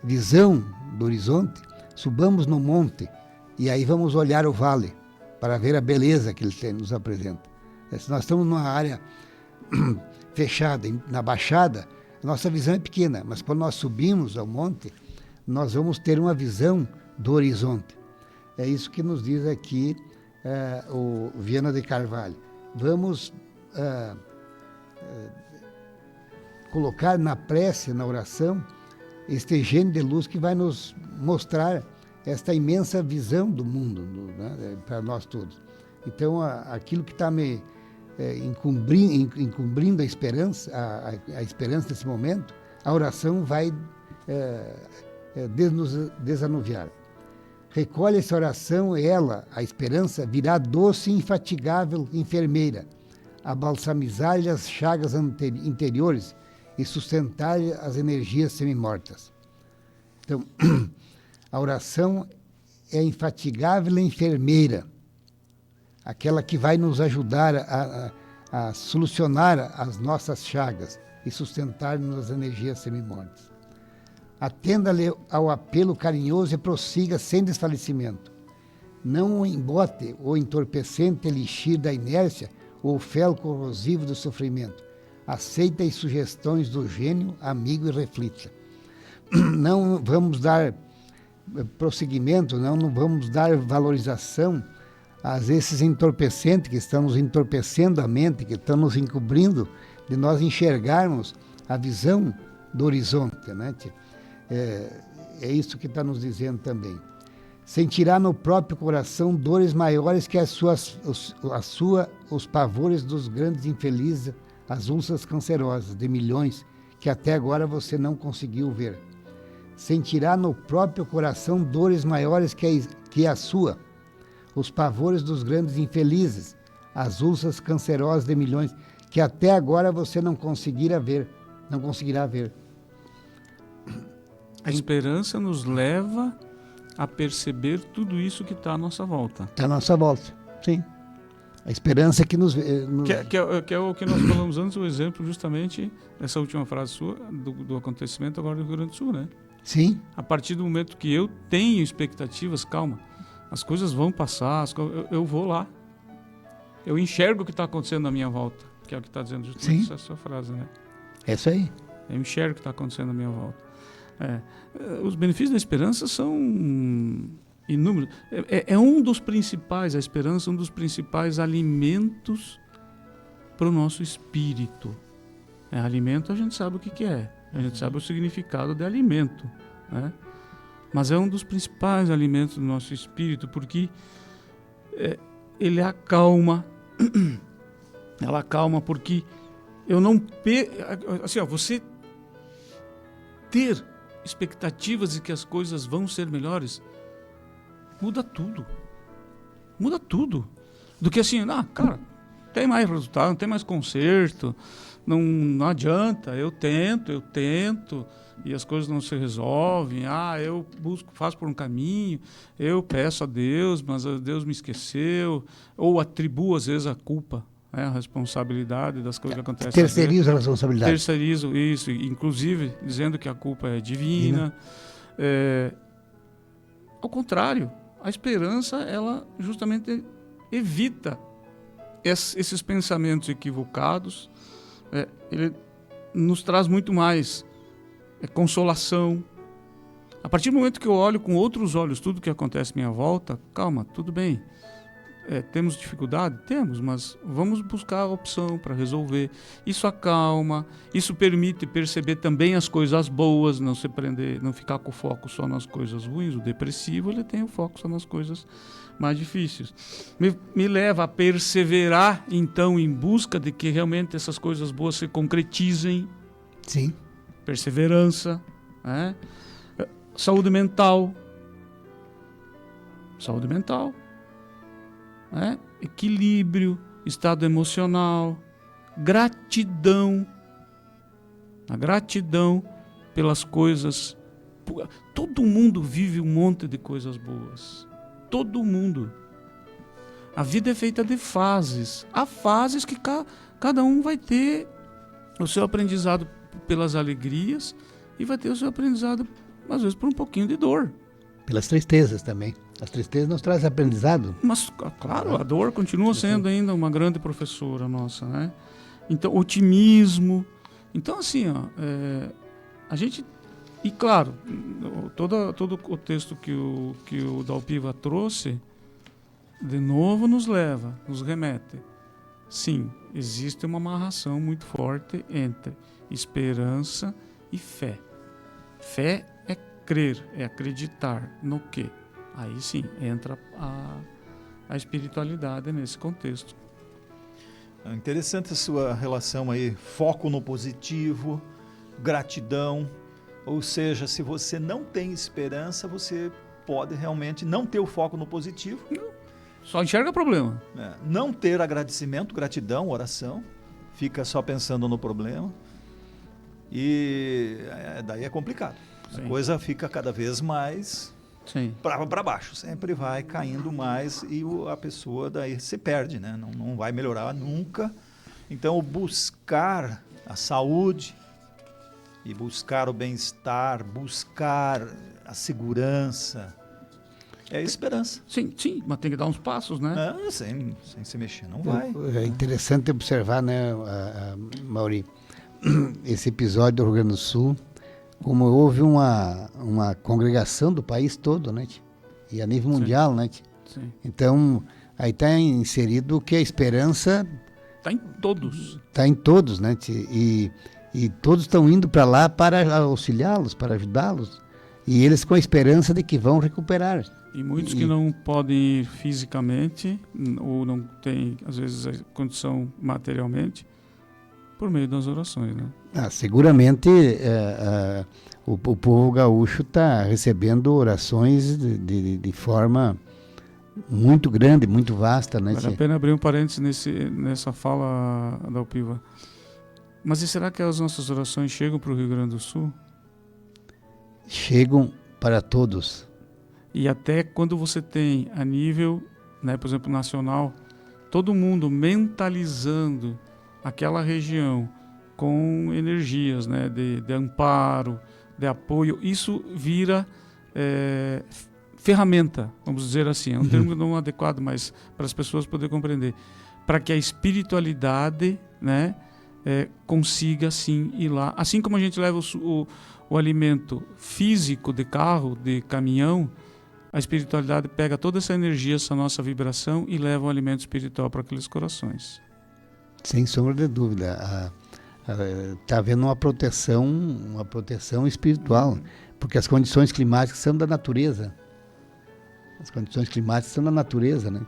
visão do horizonte, subamos no monte e aí vamos olhar o vale para ver a beleza que ele nos apresenta. Se nós estamos numa área fechada, na baixada, nossa visão é pequena, mas quando nós subimos ao monte, nós vamos ter uma visão do horizonte. É isso que nos diz aqui o Viana de Carvalho. Vamos colocar na prece, na oração, este gênio de luz que vai nos mostrar esta imensa visão do mundo, né, para nós todos. Então, aquilo que está me encobrindo a esperança, a esperança nesse momento, a oração vai nos desanuviar. Recolhe essa oração, ela, a esperança, virá doce e infatigável enfermeira, a balsamizar-lhe as chagas interiores e sustentar-lhe as energias semimortas. Então, a oração é infatigável enfermeira, aquela que vai nos ajudar a solucionar as nossas chagas e sustentar-nos nas energias semimortas. Atenda-lhe ao apelo carinhoso e prossiga sem desfalecimento. Não o embote o entorpecente elixir da inércia ou o fel corrosivo do sofrimento. Aceita as sugestões do gênio, amigo e reflita. Não vamos dar prosseguimento, não vamos dar valorização a esses entorpecentes que estão nos entorpecendo a mente, que estão nos encobrindo de nós enxergarmos a visão do horizonte, né? É isso que está nos dizendo também. Sentirá no próprio coração dores maiores que os pavores dos grandes infelizes, as úlceras cancerosas de milhões que até agora você não conseguiu ver. Sentirá no próprio coração dores maiores que a sua, os pavores dos grandes infelizes, as úlceras cancerosas de milhões que até agora você não conseguirá ver. A esperança nos leva a perceber tudo isso que está à nossa volta. Está à nossa volta, sim. A esperança que nos... Que é o que nós falamos antes, o exemplo justamente, essa última frase sua, do acontecimento agora do Rio Grande do Sul, né? Sim. A partir do momento que eu tenho expectativas, calma, as coisas vão passar, eu vou lá. Eu enxergo o que está acontecendo à minha volta, que é o que está dizendo justamente essa sua frase, né? É isso aí. Eu enxergo o que está acontecendo à minha volta. Os benefícios da esperança são inúmeros. É um dos principais, a esperança é um dos principais alimentos para o nosso espírito. Alimento a gente sabe o que é. A gente sabe o significado de alimento, né? Mas é um dos principais alimentos do nosso espírito, porque ele acalma. Ela acalma porque eu não... Assim, você ter expectativas de que as coisas vão ser melhores muda tudo. Muda tudo. Do que assim, cara, tem mais resultado, não tem mais conserto, não adianta, eu tento, e as coisas não se resolvem. Eu faço por um caminho, eu peço a Deus, mas Deus me esqueceu, ou atribuo às vezes a culpa, a responsabilidade das coisas que acontecem. Terceirizo a responsabilidade. Terceirizo isso, inclusive dizendo que a culpa é divina. Ao contrário, a esperança, ela justamente evita esses pensamentos equivocados. Ele nos traz muito mais consolação. A partir do momento que eu olho com outros olhos tudo que acontece à minha volta, calma, tudo bem. Temos dificuldade? Temos, mas vamos buscar a opção para resolver. Isso acalma, isso permite perceber também as coisas boas, não se prender, não ficar com o foco só nas coisas ruins. O depressivo, ele tem o foco só nas coisas mais difíceis. Me leva a perseverar, então, em busca de que realmente essas coisas boas se concretizem. Sim. Perseverança, né? Saúde mental. Equilíbrio, estado emocional, gratidão. A gratidão pelas coisas. Todo mundo vive um monte de coisas boas. Todo mundo. A vida é feita de fases. Há fases que cada um vai ter o seu aprendizado pelas alegrias e vai ter o seu aprendizado, às vezes, por um pouquinho de dor. Pelas tristezas também. As tristezas nos trazem aprendizado. Mas, claro, a dor continua sendo ainda uma grande professora nossa, né? Então, otimismo. Então, assim, a gente... E, claro, todo o texto que o Dalpiva trouxe, de novo nos remete. Sim, existe uma amarração muito forte entre esperança e fé. Fé é crer, é acreditar no quê? Aí sim, entra a espiritualidade nesse contexto. Interessante a sua relação aí, foco no positivo, gratidão, ou seja, se você não tem esperança, você pode realmente não ter o foco no positivo. Só enxerga problema. Não ter agradecimento, gratidão, oração, fica só pensando no problema e daí é complicado. Sim. A coisa fica cada vez mais Sim. para baixo, sempre vai caindo mais e a pessoa daí se perde, né? Não vai melhorar nunca. Então, buscar a saúde e buscar o bem-estar, buscar a segurança, é a esperança. Sim, mas tem que dar uns passos, né? Sem se mexer, não vai. É interessante observar, né, Mauri, esse episódio do Rio Grande do Sul, como houve uma congregação do país todo, né, e a nível mundial, né. Sim. Então, aí está inserido que a esperança Está em todos. está em todos, né, e todos estão indo para lá para auxiliá-los, para ajudá-los, e eles com a esperança de que vão recuperar. E muitos que não podem ir fisicamente, ou não têm, às vezes, a condição materialmente, por meio das orações, né? Seguramente o povo gaúcho está recebendo orações de forma muito grande, muito vasta, né? Vale a pena abrir um parênteses nessa fala da Alpiva. Mas e será que as nossas orações chegam para o Rio Grande do Sul? Chegam para todos. E até quando você tem a nível, né, por exemplo, nacional, todo mundo mentalizando aquela região com energias, né, de amparo, de apoio, isso vira ferramenta, vamos dizer assim, é um termo não adequado, mas para as pessoas poderem compreender, para que a espiritualidade, né, consiga sim ir lá. Assim como a gente leva o alimento físico de carro, de caminhão, a espiritualidade pega toda essa energia, essa nossa vibração e leva o alimento espiritual para aqueles corações. Sem sombra de dúvida. Está havendo uma proteção espiritual, porque as condições climáticas são da natureza. As condições climáticas são da natureza, né?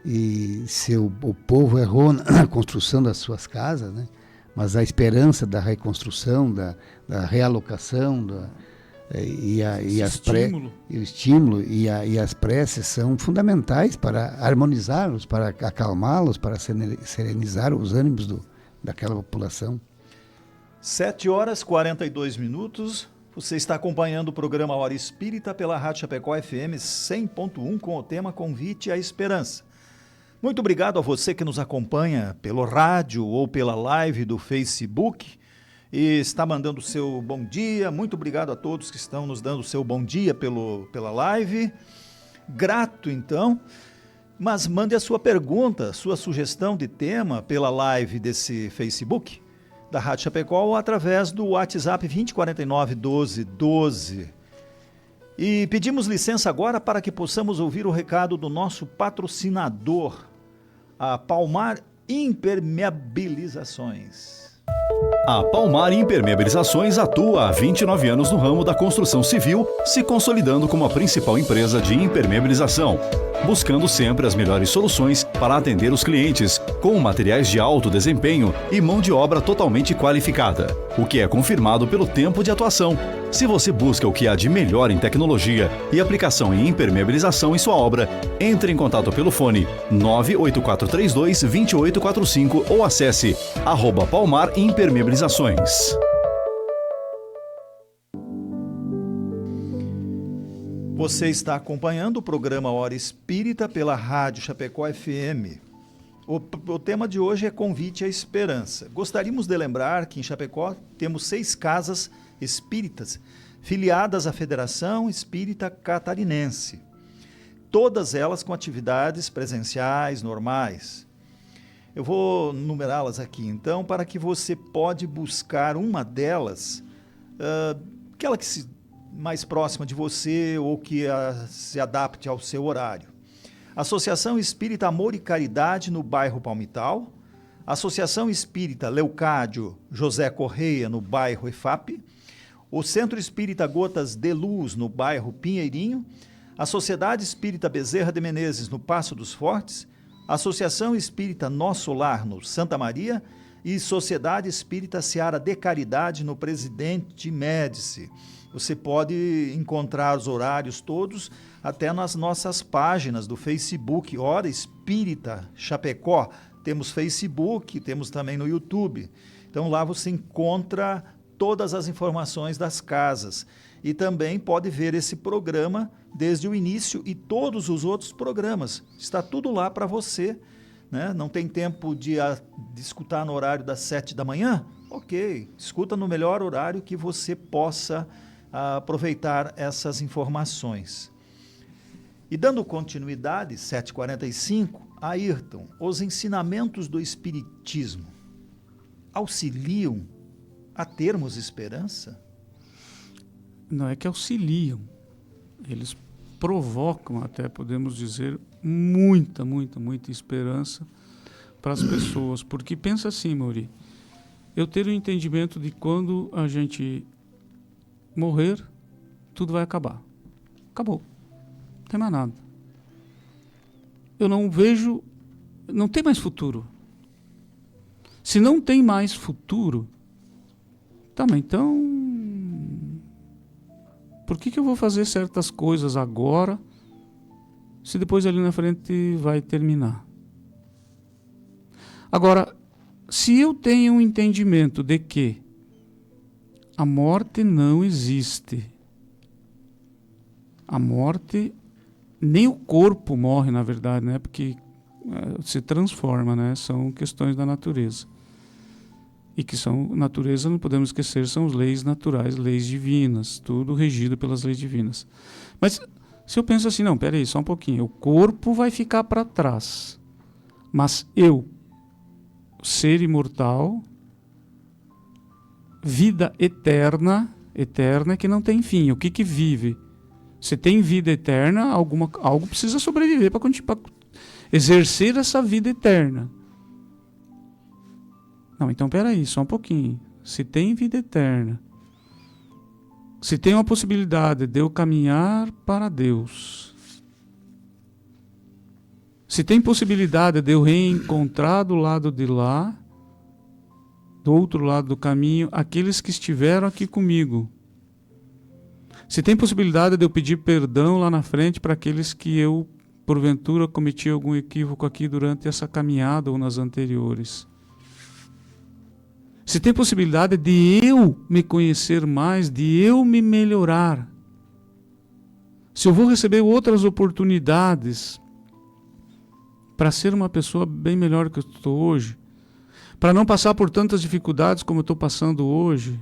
E se o povo errou na construção das suas casas, né? Mas a esperança da reconstrução, da realocação, e o estímulo e as preces são fundamentais para harmonizá-los, para acalmá-los, para serenizar os ânimos daquela população. 7h42. Você está acompanhando o programa Hora Espírita pela Rádio Chapecó FM 100.1 com o tema Convite à Esperança. Muito obrigado a você que nos acompanha pelo rádio ou pela live do Facebook e está mandando o seu bom dia. Muito obrigado a todos que estão nos dando o seu bom dia pela live. Grato, então. Mas mande a sua pergunta, sua sugestão de tema pela live desse Facebook da Rádio Chapecó ou através do WhatsApp 2049 12 12. E pedimos licença agora para que possamos ouvir o recado do nosso patrocinador, a Palmar Impermeabilizações. A Palmar Impermeabilizações atua há 29 anos no ramo da construção civil, se consolidando como a principal empresa de impermeabilização, buscando sempre as melhores soluções para atender os clientes, com materiais de alto desempenho e mão de obra totalmente qualificada, o que é confirmado pelo tempo de atuação. Se você busca o que há de melhor em tecnologia e aplicação em impermeabilização em sua obra, entre em contato pelo fone 98432-2845 ou acesse @Palmar Impermeabilizações. Você está acompanhando o programa Hora Espírita pela Rádio Chapecó FM. O tema de hoje é Convite à Esperança. Gostaríamos de lembrar que em Chapecó temos 6 casas espíritas filiadas à Federação Espírita Catarinense. Todas elas com atividades presenciais normais. Eu vou numerá-las aqui então para que você pode buscar uma delas, aquela que mais próxima de você ou que se adapte ao seu horário. Associação Espírita Amor e Caridade no bairro Palmital, Associação Espírita Leucádio José Correia no bairro EFAP, o Centro Espírita Gotas de Luz no bairro Pinheirinho, a Sociedade Espírita Bezerra de Menezes no Passo dos Fortes, Associação Espírita Nosso Lar no Santa Maria e Sociedade Espírita Seara de Caridade no Presidente Médici. Você pode encontrar os horários todos até nas nossas páginas do Facebook, Hora Espírita Chapecó. Temos Facebook, temos também no YouTube. Então lá você encontra todas as informações das casas. e também pode ver esse programa desde o início e todos os outros programas. Está tudo lá para você, né? Não tem tempo de escutar no horário das 7 da manhã? Ok, escuta no melhor horário que você possa aproveitar essas informações. E dando continuidade, 7h45, Ayrton, os ensinamentos do Espiritismo auxiliam a termos esperança? Não é que auxiliam, eles provocam, até podemos dizer, muita esperança para as pessoas. Porque pensa assim, Mauri, eu ter o entendimento de quando a gente morrer, tudo vai acabar. Acabou. Não tem mais nada. Eu não vejo, não tem mais futuro. Se não tem mais futuro, tá, mas então, por que eu vou fazer certas coisas agora, se depois ali na frente vai terminar? Agora, se eu tenho um entendimento de que a morte não existe, a morte, nem o corpo morre, na verdade, né? Porque se transforma, né? São questões da natureza. E que são, natureza, não podemos esquecer, são as leis naturais, leis divinas, tudo regido pelas leis divinas. Mas se eu penso assim, não, peraí, só um pouquinho, o corpo vai ficar para trás, mas eu, ser imortal, vida eterna é que não tem fim. O que vive? Se tem vida eterna, algo precisa sobreviver para exercer essa vida eterna. Não, então peraí, só um pouquinho. Se tem vida eterna, se tem uma possibilidade de eu caminhar para Deus, se tem possibilidade de eu reencontrar do lado de lá, do outro lado do caminho, aqueles que estiveram aqui comigo, se tem possibilidade de eu pedir perdão lá na frente para aqueles que eu, porventura, cometi algum equívoco aqui durante essa caminhada ou nas anteriores. Se tem possibilidade de eu me conhecer mais, de eu me melhorar. Se eu vou receber outras oportunidades para ser uma pessoa bem melhor que eu estou hoje, para não passar por tantas dificuldades como eu estou passando hoje,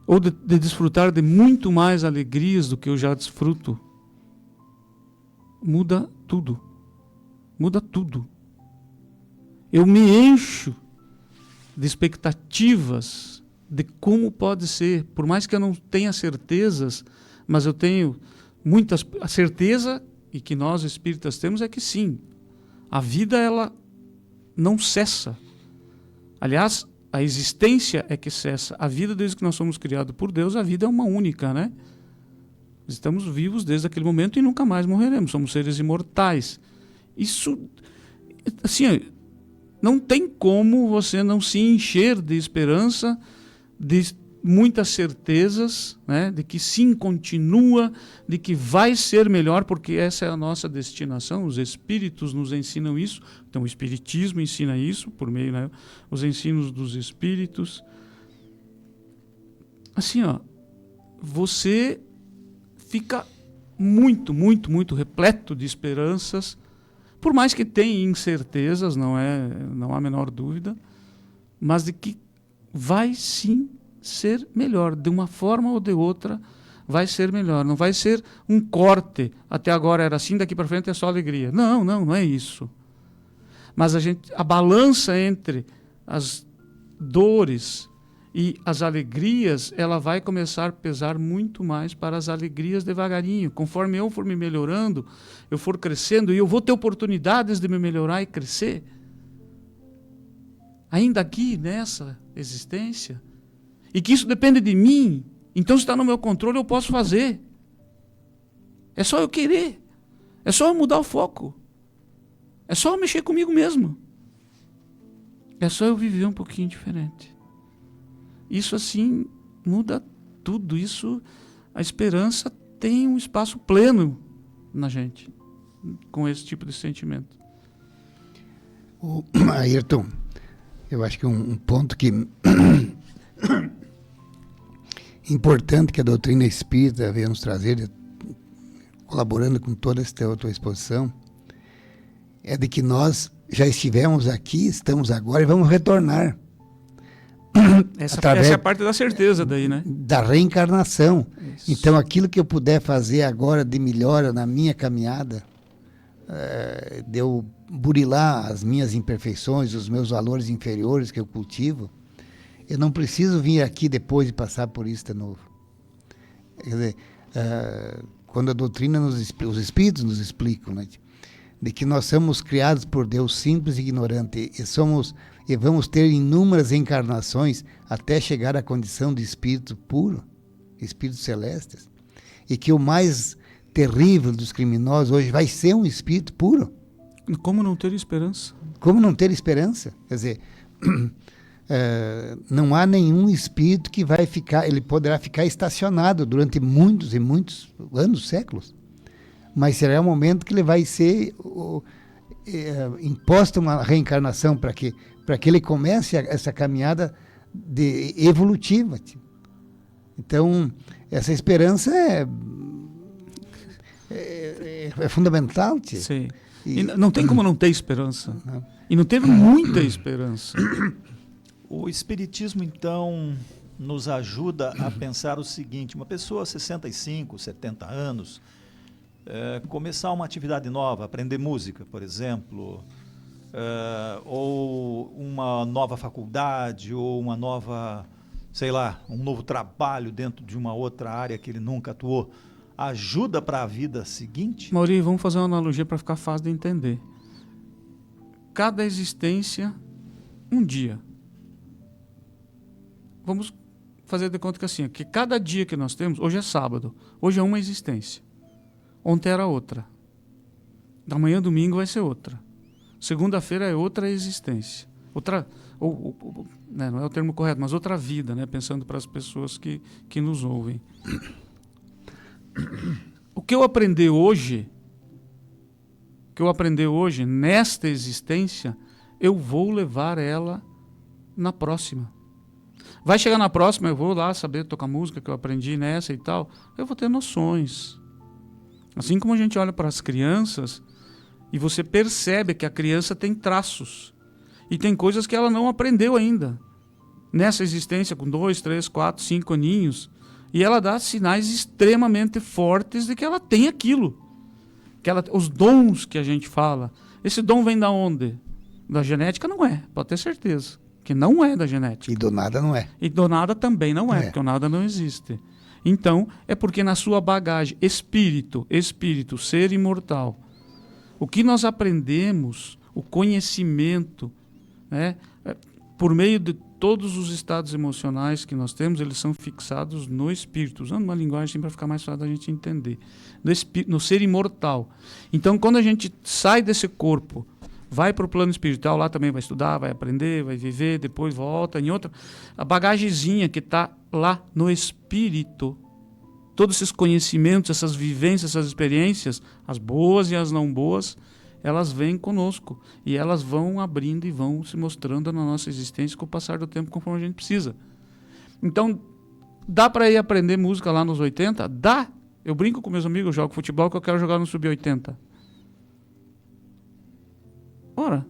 ou de desfrutar de muito mais alegrias do que eu já desfruto, muda tudo. Muda tudo. Eu me encho de expectativas de como pode ser, por mais que eu não tenha certezas, mas eu tenho muitas a certeza, e que nós espíritas temos, é que sim, a vida ela não cessa. Aliás, a existência é que cessa. A vida, desde que nós somos criados por Deus, a vida é uma única, né? Estamos vivos desde aquele momento e nunca mais morreremos. Somos seres imortais. Isso, assim, não tem como você não se encher de esperança, de muitas certezas, né? De que sim, continua, de que vai ser melhor, porque essa é a nossa destinação. Os espíritos nos ensinam isso. Então o espiritismo ensina isso, por meio, né, os ensinos dos espíritos. Assim, você fica muito repleto de esperanças, por mais que tenha incertezas, não há a menor dúvida, mas de que vai sim ser melhor, de uma forma ou de outra vai ser melhor. Não vai ser um corte, até agora era assim, daqui para frente é só alegria. Não é isso. Mas a balança entre as dores e as alegrias, ela vai começar a pesar muito mais para as alegrias devagarinho. Conforme eu for me melhorando, eu for crescendo, e eu vou ter oportunidades de me melhorar e crescer, ainda aqui nessa existência, e que isso depende de mim, então se está no meu controle eu posso fazer. É só eu querer, é só eu mudar o foco, é só eu mexer comigo mesmo, é só eu viver um pouquinho diferente. Isso assim muda tudo. Isso, a esperança tem um espaço pleno na gente com esse tipo de sentimento. Ayrton, eu acho que um ponto que importante que a doutrina espírita veio nos trazer, colaborando com toda esta outra exposição, é de que nós já estivemos aqui, estamos agora e vamos retornar. Essa é a parte da certeza daí, né? Da reencarnação. Isso. Então, aquilo que eu puder fazer agora de melhora na minha caminhada, de eu burilar as minhas imperfeições, os meus valores inferiores que eu cultivo, eu não preciso vir aqui depois de passar por isso de novo. Quer dizer, quando a doutrina, os espíritos nos explicam, né, de que nós somos criados por Deus simples e ignorante e vamos ter inúmeras encarnações até chegar à condição de espírito puro, espíritos celestes, e que o mais terrível dos criminosos hoje vai ser um espírito puro. Como não ter esperança? Como não ter esperança? Quer dizer, não há nenhum espírito que vai ficar, ele poderá ficar estacionado durante muitos e muitos anos, séculos, mas será um momento que ele vai ser imposta uma reencarnação para que ele comece essa caminhada evolutiva. Então, essa esperança é fundamental. Sim. E não tem como não ter esperança. E não teve muita esperança. O Espiritismo, então, nos ajuda a pensar o seguinte: uma pessoa 65, 70 anos, começar uma atividade nova, aprender música, por exemplo, ou uma nova faculdade, ou uma nova, sei lá, um novo trabalho dentro de uma outra área que ele nunca atuou, ajuda para a vida seguinte? Mauri, vamos fazer uma analogia para ficar fácil de entender. Cada existência, um dia. Vamos fazer de conta que assim, que cada dia que nós temos, hoje é sábado, hoje é uma existência. Ontem era outra. Amanhã, domingo, vai ser outra. Segunda-feira é outra existência. Outra, né, não é o termo correto, mas outra vida, né, pensando para as pessoas que nos ouvem. O que eu aprendi hoje, nesta existência, eu vou levar ela na próxima. Vai chegar na próxima, eu vou lá saber tocar música que eu aprendi nessa e tal, eu vou ter noções. Assim como a gente olha para as crianças e você percebe que a criança tem traços e tem coisas que ela não aprendeu ainda. Nessa existência, com 2, 3, 4, 5 aninhos, e ela dá sinais extremamente fortes de que ela tem aquilo. Os dons que a gente fala, esse dom vem da onde? Da genética? Não é, pode ter certeza. Que não é da genética. E do nada não é. E do nada também não é, porque o nada não existe. Então, é porque na sua bagagem, espírito, ser imortal, o que nós aprendemos, o conhecimento, né, por meio de todos os estados emocionais que nós temos, eles são fixados no espírito, usando uma linguagem para ficar mais fácil da gente entender, no ser imortal. Então, quando a gente sai desse corpo, vai para o plano espiritual, lá também vai estudar, vai aprender, vai viver, depois volta em outra. A bagagezinha que está lá no espírito, todos esses conhecimentos, essas vivências, essas experiências, as boas e as não boas, elas vêm conosco. E elas vão abrindo e vão se mostrando na nossa existência com o passar do tempo, conforme a gente precisa. Então, dá para ir aprender música lá nos 80? Dá! Eu brinco com meus amigos, eu jogo futebol que eu quero jogar no sub-80. Ora,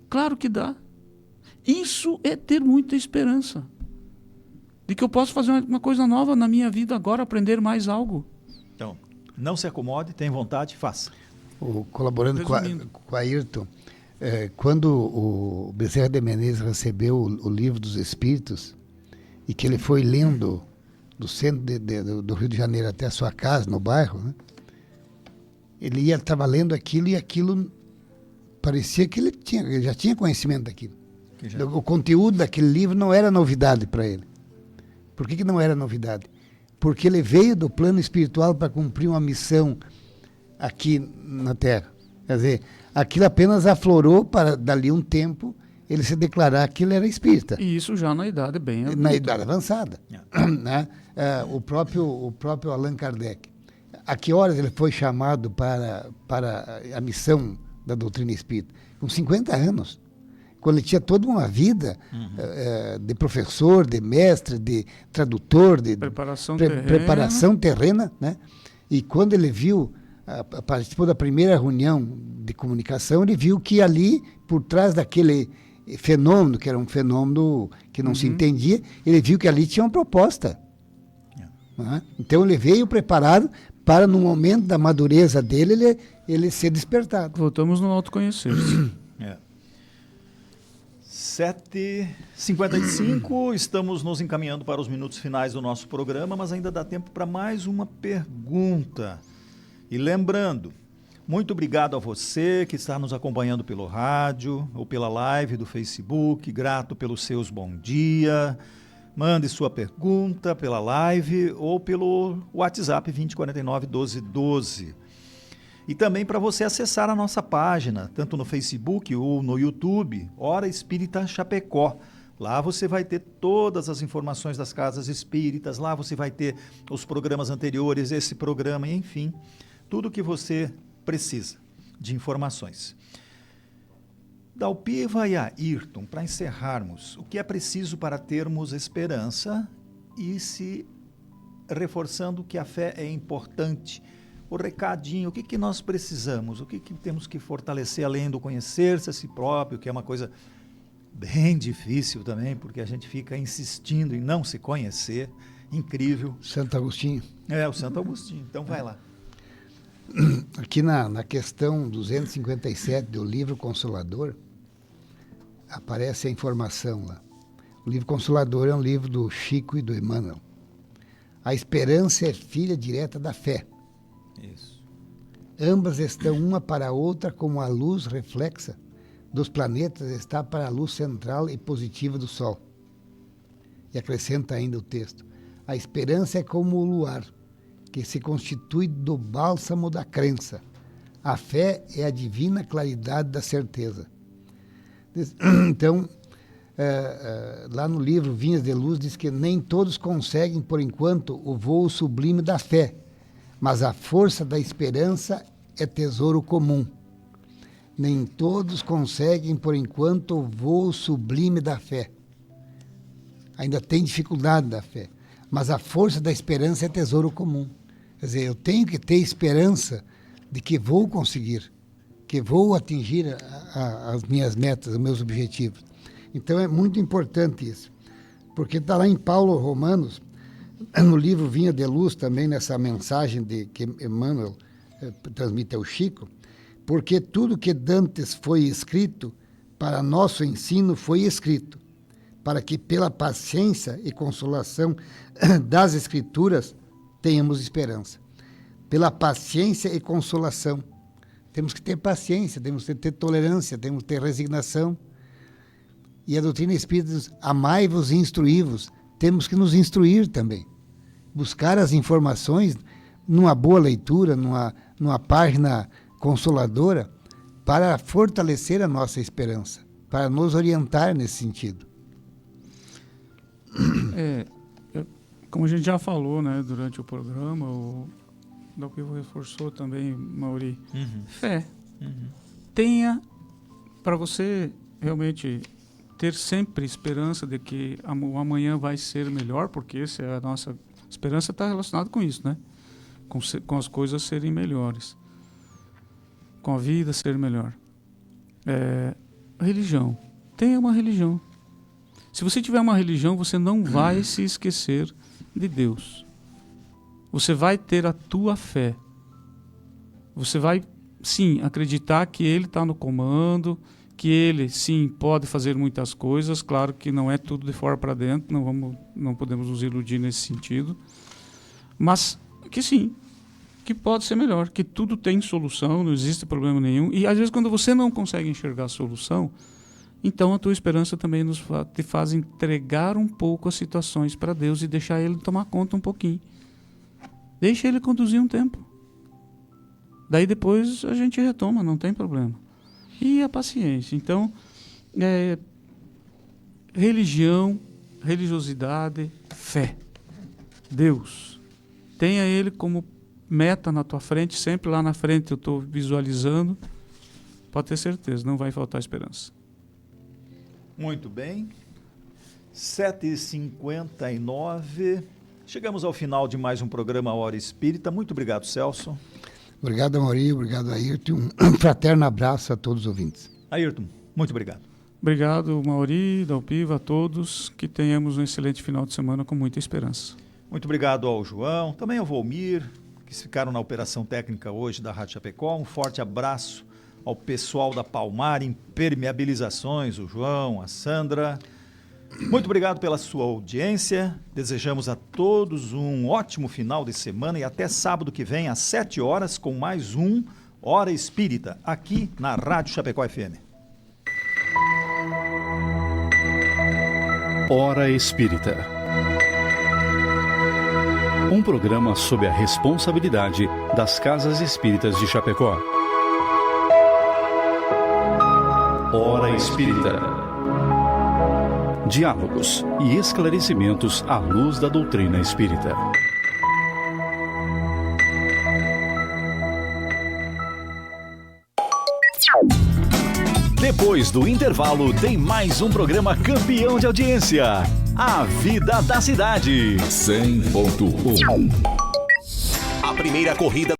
claro que dá. Isso é ter muita esperança. De que eu posso fazer uma coisa nova na minha vida agora, aprender mais algo. Então, não se acomode, tem vontade, faça. Colaborando com a Ayrton, quando o Bezerra de Menezes recebeu o livro dos Espíritos, e que ele foi lendo do centro do Rio de Janeiro até a sua casa, no bairro, né? Ele estava lendo aquilo e aquilo... parecia que ele já tinha conhecimento daquilo. O conteúdo daquele livro não era novidade para ele. Por que não era novidade? Porque ele veio do plano espiritual para cumprir uma missão aqui na Terra. Quer dizer, aquilo apenas aflorou para, dali um tempo, ele se declarar que ele era espírita. E isso já na idade bem adulta. Na idade avançada. Né? O próprio Allan Kardec. A que horas ele foi chamado para a missão da doutrina espírita? Com 50 anos. quando ele tinha toda uma vida de professor, de mestre, de tradutor, de preparação terrena, né? E quando ele viu, participou da primeira reunião de comunicação, ele viu que ali, por trás daquele fenômeno, que era um fenômeno que não se entendia, ele viu que ali tinha uma proposta. Né? Então ele veio preparado para, no momento da madureza dele, ele ser despertado. Voltamos no autoconhecer-se. 7h55, estamos nos encaminhando para os minutos finais do nosso programa, mas ainda dá tempo para mais uma pergunta. E lembrando, muito obrigado a você que está nos acompanhando pelo rádio ou pela live do Facebook, grato pelos seus bom dia. Mande sua pergunta pela live ou pelo WhatsApp 2049-1212. E também para você acessar a nossa página, tanto no Facebook ou no YouTube, Hora Espírita Chapecó. Lá você vai ter todas as informações das casas espíritas, lá você vai ter os programas anteriores, esse programa, enfim, tudo que você precisa de informações. Dalpiva e Ayrton, para encerrarmos, o que é preciso para termos esperança e se reforçando que a fé é importante? O recadinho, o que nós precisamos, o que temos que fortalecer além do conhecer-se a si próprio, que é uma coisa bem difícil também, porque a gente fica insistindo em não se conhecer, incrível. Santo Agostinho. O Santo Agostinho, então vai lá. Aqui na questão 257 do livro Consolador, aparece a informação lá. O livro Consolador é um livro do Chico e do Emmanuel. A esperança é filha direta da fé. Isso. Ambas estão uma para a outra como a luz reflexa dos planetas está para a luz central e positiva do Sol. E acrescenta ainda o texto. A esperança é como o luar, que se constitui do bálsamo da crença. A fé é a divina claridade da certeza. Então, lá no livro Vinhas de Luz diz que nem todos conseguem, por enquanto, o voo sublime da fé, mas a força da esperança é tesouro comum. Nem todos conseguem, por enquanto, o voo sublime da fé. Ainda tem dificuldade da fé, mas a força da esperança é tesouro comum. Quer dizer, eu tenho que ter esperança de que vou conseguir, que vou atingir as minhas metas, os meus objetivos. Então é muito importante isso, porque está lá em Paulo Romanos, no livro Vinha de Luz, também nessa mensagem que Emmanuel transmite ao Chico, porque tudo que dantes foi escrito, para nosso ensino foi escrito, para que pela paciência e consolação das Escrituras tenhamos esperança. Pela paciência e consolação. Temos que ter paciência, temos que ter tolerância, temos que ter resignação. E a doutrina espírita diz, amai-vos e instruí-vos. Temos que nos instruir também. Buscar as informações numa boa leitura, numa página consoladora, para fortalecer a nossa esperança, para nos orientar nesse sentido. Como a gente já falou, né, durante o programa, o Dalpiva reforçou também, Mauri, fé. Tenha, para você realmente ter sempre esperança de que o amanhã vai ser melhor, porque essa é a nossa esperança, está relacionada com isso, né? Com as coisas serem melhores, com a vida ser melhor. Religião. Tenha uma religião. Se você tiver uma religião, você não vai se esquecer de Deus. Você vai ter a tua fé. Você vai, sim, acreditar que Ele está no comando, que Ele, sim, pode fazer muitas coisas. Claro que não é tudo de fora para dentro, não podemos nos iludir nesse sentido. Mas que sim, que pode ser melhor, que tudo tem solução, não existe problema nenhum. E às vezes quando você não consegue enxergar a solução, então a tua esperança também te faz entregar um pouco as situações para Deus e deixar Ele tomar conta um pouquinho. Deixa Ele conduzir um tempo. Daí depois a gente retoma, não tem problema. E a paciência. Então, religião, religiosidade, fé. Deus. Tenha Ele como meta na tua frente, sempre lá na frente eu estou visualizando. Pode ter certeza, não vai faltar esperança. Muito bem. 7h59. Chegamos ao final de mais um programa Hora Espírita. Muito obrigado, Celso. Obrigado, Amaury. Obrigado, Ayrton. Um fraterno abraço a todos os ouvintes. Ayrton, muito obrigado. Obrigado, Mauri, Dalpiva, a todos. Que tenhamos um excelente final de semana com muita esperança. Muito obrigado ao João, também ao Volmir, que ficaram na operação técnica hoje da Rádio Chapecó. Um forte abraço ao pessoal da Palmar Impermeabilizações, o João, a Sandra. Muito obrigado pela sua audiência. Desejamos a todos um ótimo final de semana e até sábado que vem, às 7 horas, com mais um Hora Espírita, aqui na Rádio Chapecó FM. Hora Espírita. Um programa sob a responsabilidade das Casas Espíritas de Chapecó. Hora Espírita. Diálogos e esclarecimentos à luz da doutrina espírita. Depois do intervalo, tem mais um programa campeão de audiência. A Vida da Cidade. 100.1. A primeira corrida